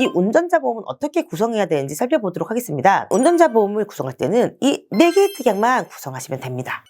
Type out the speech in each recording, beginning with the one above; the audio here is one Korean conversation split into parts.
이 운전자 보험은 어떻게 구성해야 되는지 살펴보도록 하겠습니다. 운전자 보험을 구성할 때는 이 4개의 특약만 구성하시면 됩니다.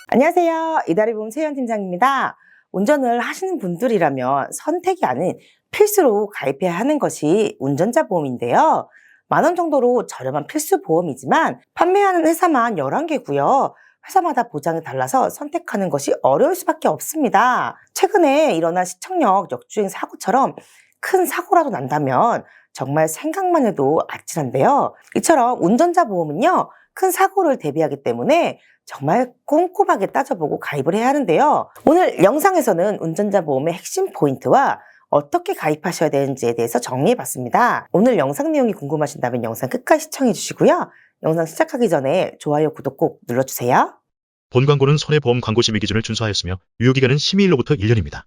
안녕하세요. 이다리보험 최현 팀장입니다. 운전을 하시는 분들이라면 선택이 아닌 필수로 가입해야 하는 것이 운전자 보험인데요. 10,000원 정도로 저렴한 필수 보험이지만 판매하는 회사만 11개고요. 회사마다 보장이 달라서 선택하는 것이 어려울 수밖에 없습니다. 최근에 일어난 시청역 역주행 사고처럼 큰 사고라도 난다면 정말 생각만 해도 아찔한데요. 이처럼 운전자 보험은요, 큰 사고를 대비하기 때문에 정말 꼼꼼하게 따져보고 가입을 해야 하는데요. 오늘 영상에서는 운전자 보험의 핵심 포인트와 어떻게 가입하셔야 되는지에 대해서 정리해봤습니다. 오늘 영상 내용이 궁금하신다면 영상 끝까지 시청해주시고요. 영상 시작하기 전에 좋아요, 구독 꼭 눌러주세요. 본 광고는 손해보험 광고 심의 기준을 준수하였으며 유효기간은 심의일로부터 1년입니다.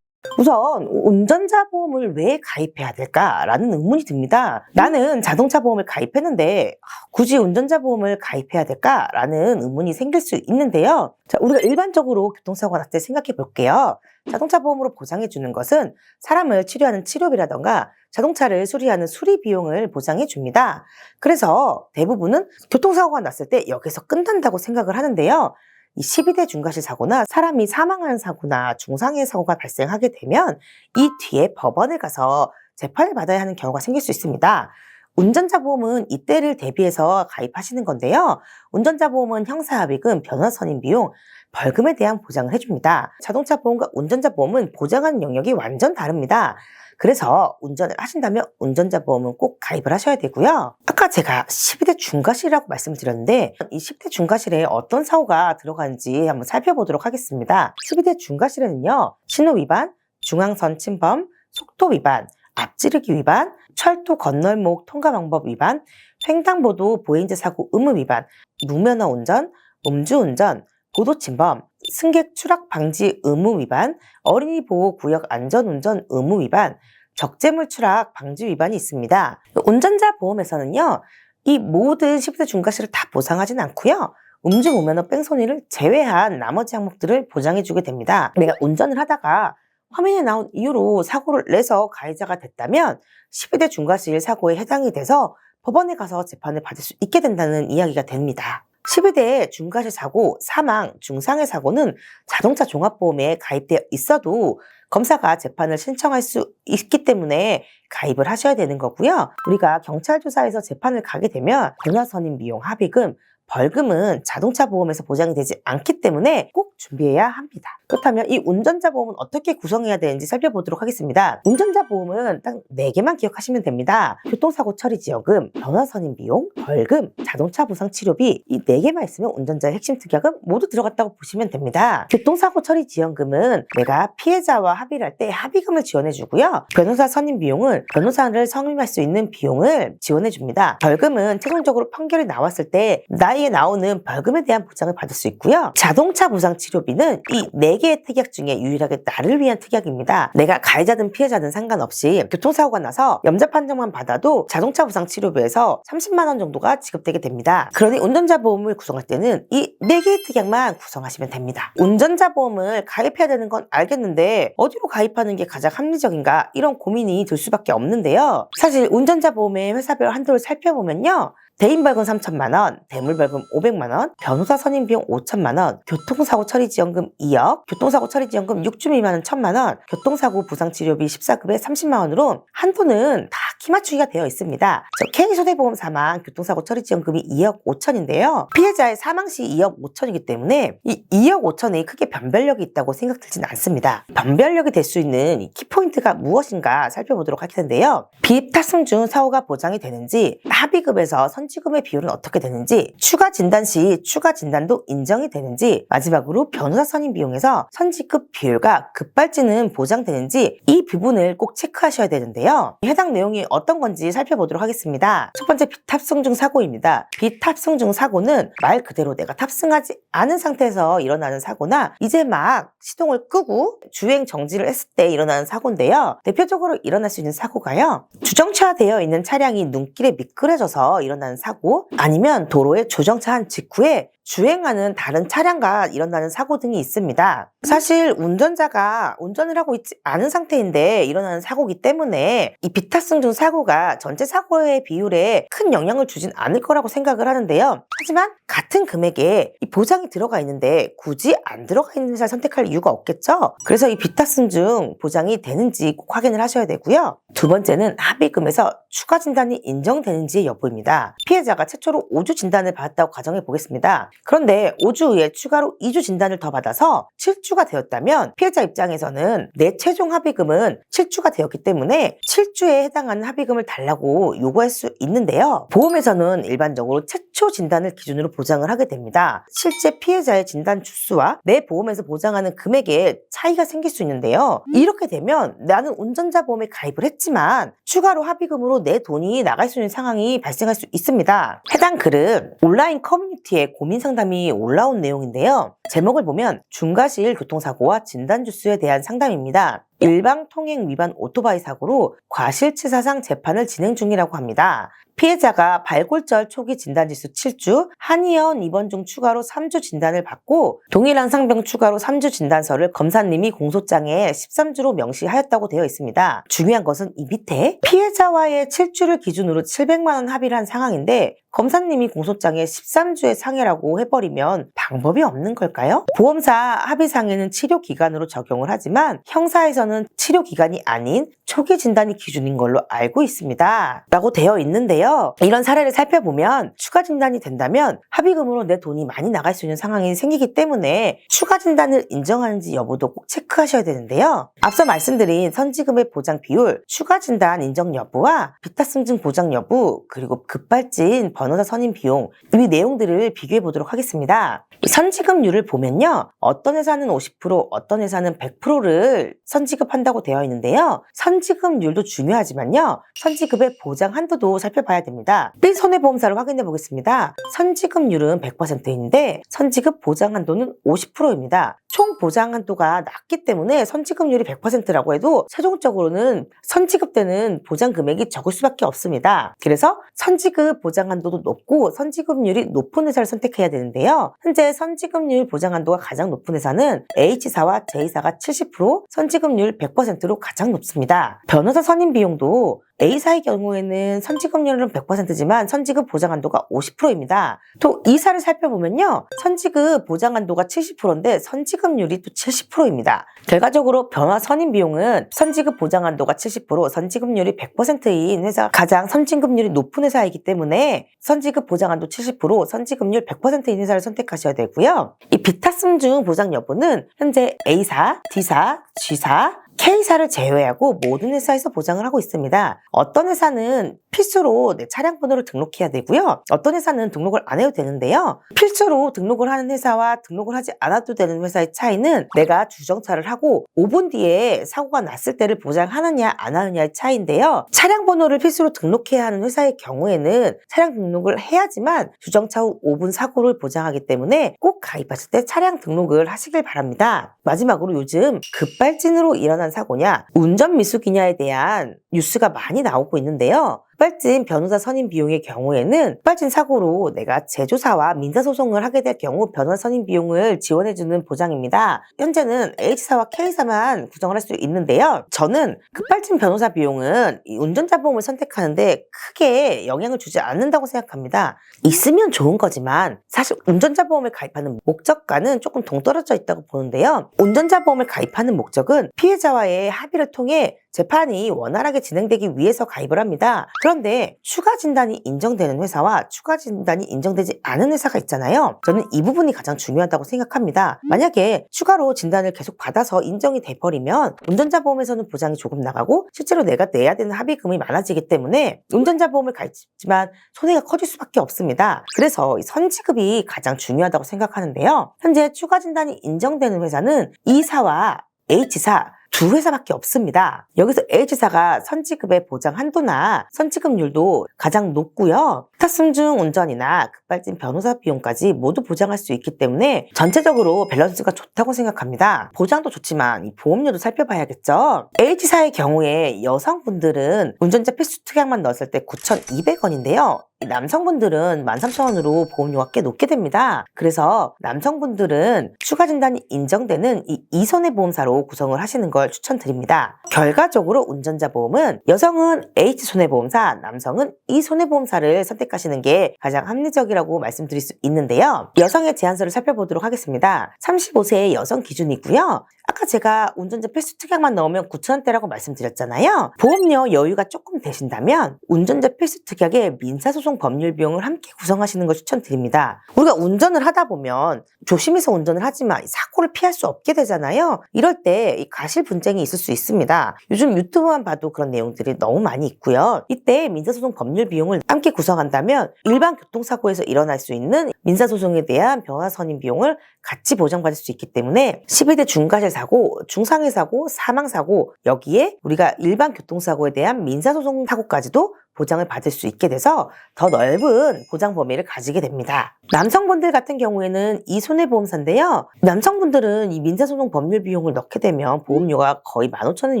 우선 운전자 보험을 왜 가입해야 될까라는 의문이 듭니다. 나는 자동차 보험을 가입했는데 굳이 운전자 보험을 가입해야 될까라는 의문이 생길 수 있는데요. 자, 우리가 일반적으로 교통사고가 났을 때 생각해 볼게요. 자동차 보험으로 보장해 주는 것은 사람을 치료하는 치료비라던가 자동차를 수리하는 수리 비용을 보장해 줍니다. 그래서 대부분은 교통사고가 났을 때 여기서 끝난다고 생각을 하는데요. 이 12대 중과실 사고나 사람이 사망하는 사고나 중상해 사고가 발생하게 되면 이 뒤에 법원에 가서 재판을 받아야 하는 경우가 생길 수 있습니다. 운전자 보험은 이때를 대비해서 가입하시는 건데요. 운전자 보험은 형사합의금, 변호사 선임 비용, 벌금에 대한 보장을 해줍니다. 자동차 보험과 운전자 보험은 보장하는 영역이 완전 다릅니다. 그래서 운전을 하신다면 운전자 보험은 꼭 가입을 하셔야 되고요. 아까 제가 12대 중과실이라고 말씀을 드렸는데 이 10대 중과실에 어떤 사고가 들어가는지 한번 살펴보도록 하겠습니다. 12대 중과실에는요, 신호 위반, 중앙선 침범, 속도 위반, 앞지르기 위반, 철도 건널목 통과 방법 위반, 횡단보도 보행자 사고 의무 위반, 무면허 운전, 음주운전, 보도침범, 승객 추락 방지 의무 위반, 어린이 보호 구역 안전운전 의무 위반, 적재물 추락 방지 위반이 있습니다. 운전자 보험에서는요, 이 모든 10대 중과실을 다 보상하진 않고요. 음주 무면허 뺑소니를 제외한 나머지 항목들을 보장해주게 됩니다. 내가 운전을 하다가 화면에 나온 이유로 사고를 내서 가해자가 됐다면 12대 중과실 사고에 해당이 돼서 법원에 가서 재판을 받을 수 있게 된다는 이야기가 됩니다. 12대 중과실 사고, 사망, 중상해 사고는 자동차 종합보험에 가입되어 있어도 검사가 재판을 신청할 수 있기 때문에 가입을 하셔야 되는 거고요. 우리가 경찰 조사에서 재판을 가게 되면 변호사 선임 비용, 합의금, 벌금은 자동차 보험에서 보장이 되지 않기 때문에 꼭 준비해야 합니다. 그렇다면 이 운전자 보험은 어떻게 구성해야 되는지 살펴보도록 하겠습니다. 운전자 보험은 딱 4개만 기억하시면 됩니다. 교통사고 처리 지원금, 변호사 선임 비용, 벌금, 자동차 부상 치료비, 이 4개만 있으면 운전자의 핵심 특약은 모두 들어갔다고 보시면 됩니다. 교통사고 처리 지원금은 내가 피해자와 합의를 할 때 합의금을 지원해 주고요. 변호사 선임 비용은 변호사를 선임할 수 있는 비용을 지원해 줍니다. 벌금은 최종적으로 판결이 나왔을 때 나이에 나오는 벌금에 대한 보장을 받을 수 있고요. 자동차 부상 치료비는 이 4개의 특약 중에 유일하게 나를 위한 특약입니다. 내가 가해자든 피해자든 상관없이 교통사고가 나서 염자 판정만 받아도 자동차 부상 치료비에서 30만 원 정도가 지급되게 됩니다. 그러니 운전자 보험을 구성할 때는 이 4개의 특약만 구성하시면 됩니다. 운전자 보험을 가입해야 되는 건 알겠는데 어디로 가입하는 게 가장 합리적인가, 이런 고민이 들 수밖에 없는데요. 사실 운전자 보험의 회사별 한도를 살펴보면요, 대인벌금 3,000만 원, 대물벌금 500만 원, 변호사 선임 비용 5천만 원, 교통사고 처리 지원금 2억, 교통사고 처리 지원금 6주 미만은 1,000만 원, 교통사고 부상치료비 14급에 30만 원으로 한도는 다 키맞추기가 되어 있습니다. K손해보험 사망 교통사고 처리 지원금이 2억 5천인데요. 피해자의 사망 시 2억 5천이기 때문에 이 2억 5천에 크게 변별력이 있다고 생각들지는 않습니다. 변별력이 될 수 있는 이 키포인트가 무엇인가 살펴보도록 할 텐데요. 비탑승 중 사고가 보장이 되는지, 합의급에서 선지금의 비율은 어떻게 되는지, 추가 진단 시 추가 진단도 인정이 되는지, 마지막으로 변호사 선임 비용에서 선지급 비율과 급발진은 보장되는지, 이 부분을 꼭 체크하셔야 되는데요. 해당 내용이 어떤 건지 살펴보도록 하겠습니다. 첫 번째, 비탑승 중 사고입니다. 비탑승 중 사고는 말 그대로 내가 탑승하지 않은 상태에서 일어나는 사고나 이제 막 시동을 끄고 주행 정지를 했을 때 일어나는 사고인데요. 대표적으로 일어날 수 있는 사고가요, 주정차되어 있는 차량이 눈길에 미끄러져서 일어나는 사고, 아니면 도로에 조정차한 직후에 주행하는 다른 차량과 일어나는 사고 등이 있습니다. 사실 운전자가 운전을 하고 있지 않은 상태인데 일어나는 사고이기 때문에 이 비탑승중 사고가 전체 사고의 비율에 큰 영향을 주진 않을 거라고 생각을 하는데요. 하지만 같은 금액에 이 보장이 들어가 있는데 굳이 안 들어가 있는 회사를 선택할 이유가 없겠죠. 그래서 이 비탑승중 보장이 되는지 꼭 확인을 하셔야 되고요. 두 번째는 합의금에서 추가 진단이 인정되는지의 여부입니다. 피해자가 최초로 5주 진단을 받았다고 가정해 보겠습니다. 그런데 5주 후에 추가로 2주 진단을 더 받아서 7주가 되었다면 피해자 입장에서는 내 최종 합의금은 7주가 되었기 때문에 7주에 해당하는 합의금을 달라고 요구할 수 있는데요. 보험에서는 일반적으로 최초 진단을 기준으로 보장을 하게 됩니다. 실제 피해자의 진단 주수와 내 보험에서 보장하는 금액에 차이가 생길 수 있는데요. 이렇게 되면 나는 운전자 보험에 가입을 했지만 추가로 합의금으로 내 돈이 나갈 수 있는 상황이 발생할 수 있습니다. 해당 글은 온라인 커뮤니티에 고민 상담이 올라온 내용인데요. 제목을 보면 중과실 교통사고와 진단 주수에 대한 상담입니다. 일방 통행 위반 오토바이 사고로 과실치사상 재판을 진행 중이라고 합니다. 피해자가 발골절 초기 진단지수 7주, 한의원 입원 중 추가로 3주 진단을 받고 동일한 상병 추가로 3주 진단서를 검사님이 공소장에 13주로 명시하였다고 되어 있습니다. 중요한 것은 이 밑에 피해자와의 7주를 기준으로 700만 원 합의를 한 상황인데 검사님이 공소장에 13주의 상해라고 해버리면 방법이 없는 걸까요? 보험사 합의상에는 치료기간으로 적용을 하지만 형사에서는 치료기간이 아닌 초기 진단이 기준인 걸로 알고 있습니다. 라고 되어 있는데요. 이런 사례를 살펴보면 추가 진단이 된다면 합의금으로 내 돈이 많이 나갈 수 있는 상황이 생기기 때문에 추가 진단을 인정하는지 여부도 꼭 체크하셔야 되는데요. 앞서 말씀드린 선지금의 보장 비율, 추가 진단 인정 여부와 비탑승중 보장 여부, 그리고 급발진 변호사 선임 비용, 이 내용들을 비교해 보도록 하겠습니다. 선지급률을 보면요. 어떤 회사는 50%, 어떤 회사는 100%를 선지급한다고 되어 있는데요. 선지급률도 중요하지만요. 선지급의 보장 한도도 살펴봐야 됩니다. 손해보험사를 확인해 보겠습니다. 선지급률은 100%인데 선지급 보장 한도는 50%입니다. 총 보장 한도가 낮기 때문에 선지급률이 100%라고 해도 최종적으로는 선지급되는 보장 금액이 적을 수밖에 없습니다. 그래서 선지급 보장 한도도 높고 선지급률이 높은 회사를 선택해야 되는데요. 현재 선지급률 보장 한도가 가장 높은 회사는 H사와 J사가 70%, 선지급률 100%로 가장 높습니다. 변호사 선임 비용도 A사의 경우에는 선지급률은 100%지만 선지급 보장 한도가 50%입니다. 또 E사를 살펴보면요. 선지급 보장 한도가 70%인데 선지급률이 또 70%입니다. 결과적으로 변호사 선임 비용은 선지급 보장 한도가 70%, 선지급률이 100%인 회사가 가장 선지급률이 높은 회사이기 때문에 선지급 보장 한도 70%, 선지급률 100%인 회사를 선택하셔야 되고요. 이 비탑승중 보장 여부는 현재 A사, D사, G사, K사를 제외하고 모든 회사에서 보장을 하고 있습니다. 어떤 회사는 필수로 내 차량 번호를 등록해야 되고요. 어떤 회사는 등록을 안 해도 되는데요. 필수로 등록을 하는 회사와 등록을 하지 않아도 되는 회사의 차이는 내가 주정차를 하고 5분 뒤에 사고가 났을 때를 보장하느냐 안 하느냐의 차이인데요. 차량 번호를 필수로 등록해야 하는 회사의 경우에는 차량 등록을 해야지만 주정차 후 5분 사고를 보장하기 때문에 꼭 가입하실 때 차량 등록을 하시길 바랍니다. 마지막으로 요즘 급발진으로 일어난 사고냐, 운전 미숙이냐에 대한 뉴스가 많이 나오고 있는데요. 급발진 변호사 선임 비용의 경우에는 급발진 사고로 내가 제조사와 민사소송을 하게 될 경우 변호사 선임 비용을 지원해주는 보장입니다. 현재는 H사와 K사만 구성을 할 수 있는데요. 저는 급발진 변호사 비용은 이 운전자 보험을 선택하는데 크게 영향을 주지 않는다고 생각합니다. 있으면 좋은 거지만 사실 운전자 보험을 가입하는 목적과는 조금 동떨어져 있다고 보는데요. 운전자 보험을 가입하는 목적은 피해자와의 합의를 통해 재판이 원활하게 진행되기 위해서 가입을 합니다. 그런데 추가 진단이 인정되는 회사와 추가 진단이 인정되지 않은 회사가 있잖아요. 저는 이 부분이 가장 중요하다고 생각합니다. 만약에 추가로 진단을 계속 받아서 인정이 돼버리면 운전자 보험에서는 보장이 조금 나가고 실제로 내가 내야 되는 합의금이 많아지기 때문에 운전자 보험을 가입했지만 손해가 커질 수밖에 없습니다. 그래서 이 선지급이 가장 중요하다고 생각하는데요. 현재 추가 진단이 인정되는 회사는 E사와 H사 두 회사밖에 없습니다. 여기서 H사가 선지급의 보장 한도나 선지급률도 가장 높고요. 비탑승중 운전이나 급발진 변호사 비용까지 모두 보장할 수 있기 때문에 전체적으로 밸런스가 좋다고 생각합니다. 보장도 좋지만 이 보험료도 살펴봐야겠죠. H사의 경우에 여성분들은 운전자 필수 특약만 넣었을 때 9,200원인데요. 남성분들은 13,000원으로 보험료가 꽤 높게 됩니다. 그래서 남성분들은 추가 진단이 인정되는 이 이손해보험사로 구성을 하시는 걸 추천드립니다. 결과적으로 운전자 보험은 여성은 H손해보험사, 남성은 E손해보험사를 선택하시는 게 가장 합리적이라고 말씀드릴 수 있는데요. 여성의 제한서를 살펴보도록 하겠습니다. 35세의 여성 기준이고요. 아까 제가 운전자 필수 특약만 넣으면 9,000원대라고 말씀드렸잖아요. 보험료 여유가 조금 되신다면 운전자 필수 특약에 민사소송 법률 비용을 함께 구성하시는 걸 추천드립니다. 우리가 운전을 하다 보면 조심해서 운전을 하지만 사고를 피할 수 없게 되잖아요. 이럴 때 이 과실 분쟁이 있을 수 있습니다. 요즘 유튜브만 봐도 그런 내용들이 너무 많이 있고요. 이때 민사소송 법률 비용을 함께 구성한다면 일반 교통사고에서 일어날 수 있는 민사소송에 대한 변화선임 비용을 같이 보장받을 수 있기 때문에 12대 중과실 사고, 중상해 사고, 사망 사고 여기에 우리가 일반 교통사고에 대한 민사소송 사고까지도 보장을 받을 수 있게 돼서 더 넓은 보장 범위를 가지게 됩니다. 남성분들 같은 경우에는 이 손해보험사인데요. 남성분들은 이 민사소송 법률 비용을 넣게 되면 보험료가 거의 15,000원에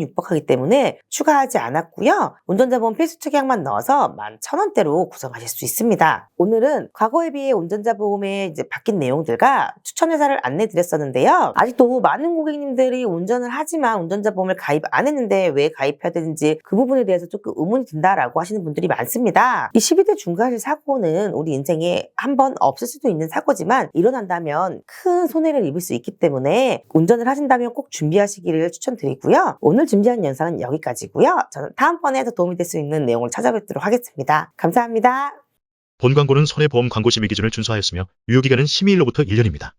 육박하기 때문에 추가하지 않았고요. 운전자보험 필수 특약만 넣어서 11,000원대로 구성하실 수 있습니다. 오늘은 과거에 비해 운전자보험에 이제 바뀐 내용들과 추천 회사를 안내 드렸었는데요. 아직도 많은 고객님들이 운전을 하지만 운전자보험을 가입 안 했는데 왜 가입해야 되는지 그 부분에 대해서 조금 의문이 든다라고 하시는 분들이 많습니다. 이 12대 중과실 사고는 우리 인생에 한 번 없을 수도 있는 사고지만 일어난다면 큰 손해를 입을 수 있기 때문에 운전을 하신다면 꼭 준비하시기를 추천드리고요. 오늘 준비한 영상은 여기까지고요. 저는 다음번에 더 도움이 될 수 있는 내용을 찾아뵙도록 하겠습니다. 감사합니다. 본 광고는 손해보험 광고 심의 기준을 준수하였으며 유효기간은 심의일로부터 1년입니다.